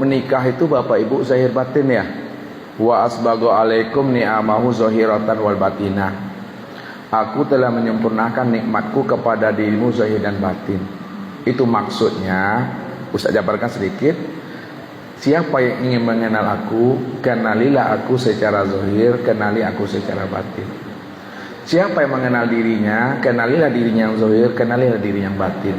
menikah itu Bapak Ibu zahir batin ya. Wa asbagu alaikum ni'amahu zahiratan wal batinah. Aku telah menyempurnakan nikmatku kepada dirimu zahir dan batin. Itu maksudnya, Ustaz jabarkan sedikit. Siapa yang ingin mengenal aku, kenalilah aku secara zahir, kenali aku secara batin. Siapa yang mengenal dirinya, kenalilah dirinya yang zahir, kenalilah dirinya yang batin.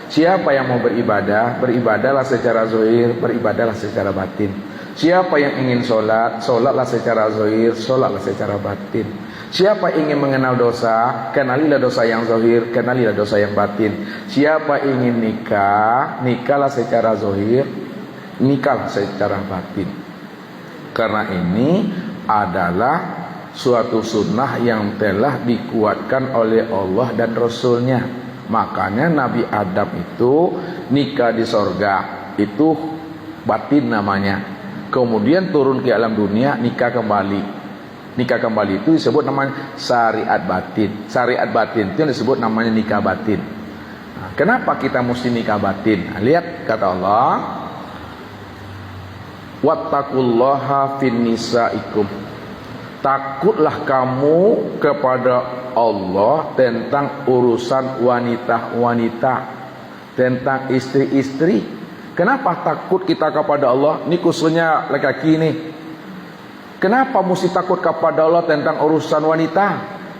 Siapa yang mau beribadah, beribadahlah secara zahir, beribadahlah secara batin. Siapa yang ingin sholat, sholatlah secara zahir, sholatlah secara batin. Siapa ingin mengenal dosa, kenalilah dosa yang zahir, kenalilah dosa yang batin. Siapa ingin nikah, nikahlah secara zahir, nikahlah secara batin. Karena ini adalah suatu sunnah yang telah dikuatkan oleh Allah dan Rasulnya. Makanya Nabi Adam itu nikah di sorga, itu batin namanya. Kemudian turun ke alam dunia, nikah kembali. Nikah kembali itu disebut namanya syariat batin. Syariat batin itu yang disebut namanya nikah batin. Nah, kenapa kita mesti nikah batin? Nah, lihat kata Allah, wattaqullaha fin nisaikum. Takutlah kamu kepada Allah tentang urusan wanita-wanita, tentang istri-istri. Kenapa takut kita kepada Allah? Ini khususnya laki-laki nih. Kenapa mesti takut kepada Allah tentang urusan wanita?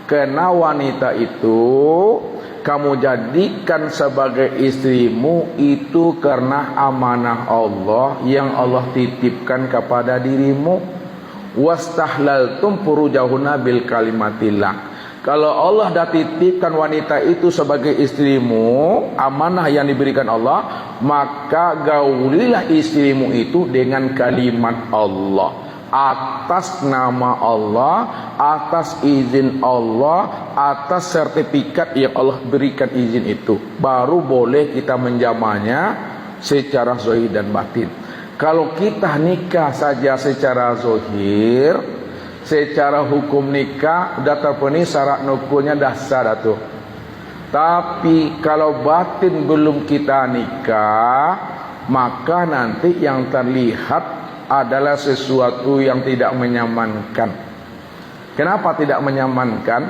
Karena wanita itu kamu jadikan sebagai istrimu itu karena amanah Allah yang Allah titipkan kepada dirimu. Wastahlaltum furujahunna bil kalimatillah. Kalau Allah dah titipkan wanita itu sebagai istrimu, amanah yang diberikan Allah, maka gaulilah istrimu itu dengan kalimat Allah, atas nama Allah, atas izin Allah, atas sertifikat yang Allah berikan izin itu. Baru boleh kita menjamanya secara zahir dan batin. Kalau kita nikah saja secara zahir, secara hukum nikah udah terpenuhi syarat nukulnya dasar itu. Tapi kalau batin belum kita nikah, maka nanti yang terlihat adalah sesuatu yang tidak menyamankan. Kenapa tidak menyamankan?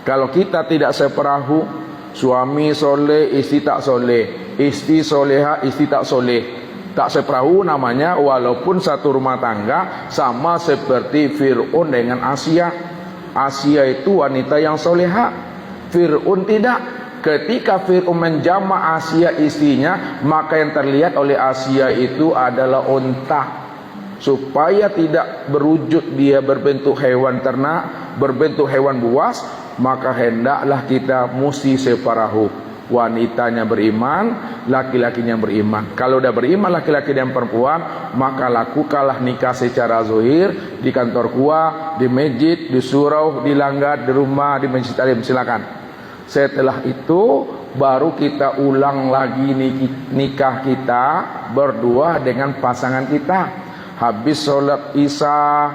Kalau kita tidak seperahu, suami soleh, istri tak soleh, istri soleha, istri tak soleh, tak seperahu namanya, walaupun satu rumah tangga, sama seperti Fir'aun dengan Asia. Asia itu wanita yang soleha, Fir'aun tidak. Ketika Fir'aun menjama Asia istrinya, maka yang terlihat oleh Asia itu adalah unta. Supaya tidak berwujud dia berbentuk hewan ternak, berbentuk hewan buas, maka hendaklah kita mesti separahu. Wanitanya beriman, laki-lakinya beriman. Kalau udah beriman laki-laki dan perempuan, maka lakukanlah nikah secara zahir di kantor kuah, di masjid, di surau, di langgar, di rumah, di masjid alim, silakan. Setelah itu baru kita ulang lagi nikah kita berdua dengan pasangan kita. Habis sholat isya,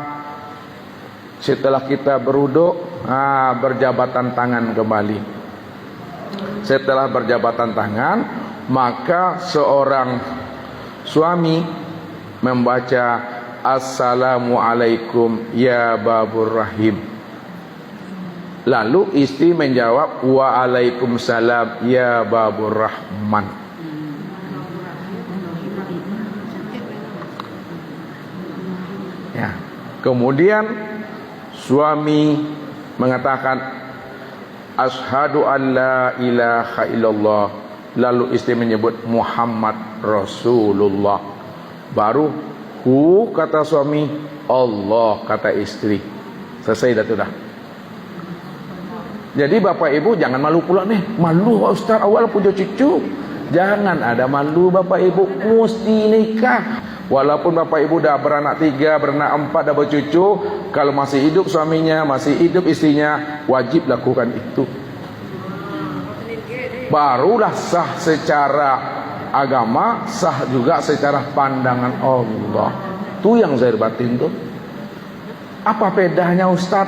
setelah kita berwudu, berjabatan tangan kembali. Setelah berjabatan tangan, maka seorang suami membaca Assalamualaikum ya babur rahim. Lalu istri menjawab Waalaikumsalam ya babur rahman. Ya. Kemudian suami mengatakan Ashhadu an la ilaha illallah. Lalu istri menyebut Muhammad Rasulullah. Baru kata suami, Allah kata istri. Selesai dah tu dah. Jadi Bapak Ibu jangan malu pula nih. Malu Ustaz awal punya cucu. Jangan ada malu Bapak Ibu, mesti nikah. Walaupun Bapak Ibu dah beranak 3, beranak 4, dah bercucu, kalau masih hidup suaminya, masih hidup istrinya, wajib lakukan itu. Barulah sah secara agama, sah juga secara pandangan Allah. Itu yang zahir batin tuh. Apa bedanya Ustaz?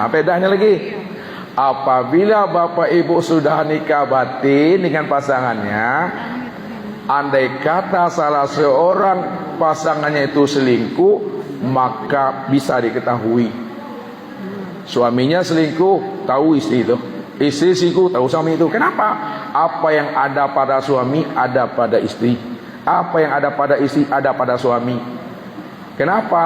Bedanya lagi. Apabila Bapak Ibu sudah nikah batin dengan pasangannya, Andai kata salah seorang pasangannya itu selingkuh, maka bisa diketahui. Suaminya selingkuh, tahu istri itu. Istri selingkuh, tahu suami itu. Kenapa? Apa yang ada pada suami ada pada istri. Apa yang ada pada istri ada pada suami. Kenapa?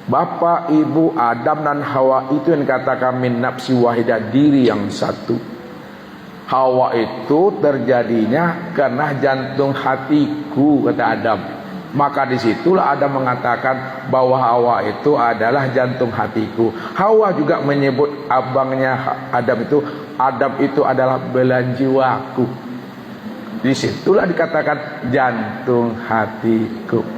Bapak, ibu, Adam dan Hawa itu yang dikatakan min nafsi wahidah, diri yang satu. Hawa itu terjadinya karena jantung hatiku, kata Adam. Maka disitulah Adam mengatakan bahwa Hawa itu adalah jantung hatiku. Hawa juga menyebut abangnya Adam itu adalah belahan jiwaku. Disitulah dikatakan jantung hatiku.